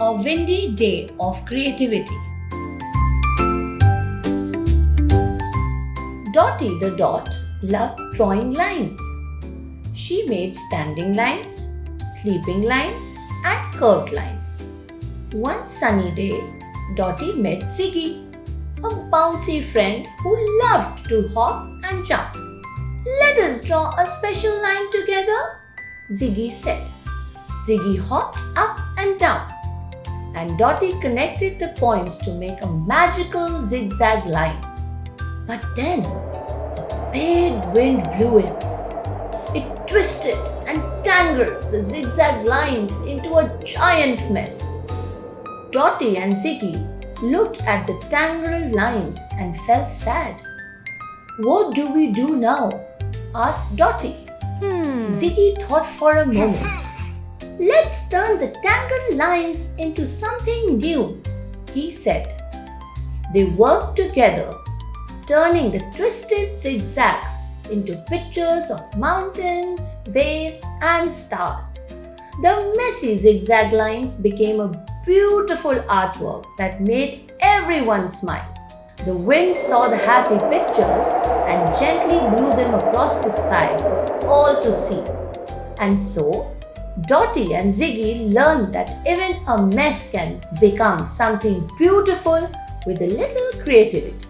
A windy day of creativity. Dottie the dot loved drawing lines. She made standing lines, sleeping lines, and curved lines. One sunny day, Dottie met Ziggy, a bouncy friend who loved to hop and jump. "Let us draw a special line together," Ziggy said. Ziggy hopped up and down, and Dottie connected the points to make a magical zigzag line. But then a big wind blew in. It twisted and tangled the zigzag lines into a giant mess. Dottie and Ziggy looked at the tangled lines and felt sad. "What do we do now?" asked Dottie. Ziggy thought for a moment. "Let's turn the tangled lines into something new," he said. They worked together, turning the twisted zigzags into pictures of mountains, waves, and stars. The messy zigzag lines became a beautiful artwork that made everyone smile. The wind saw the happy pictures and gently blew them across the sky for all to see. And so, Dottie and Ziggy learned that even a mess can become something beautiful with a little creativity.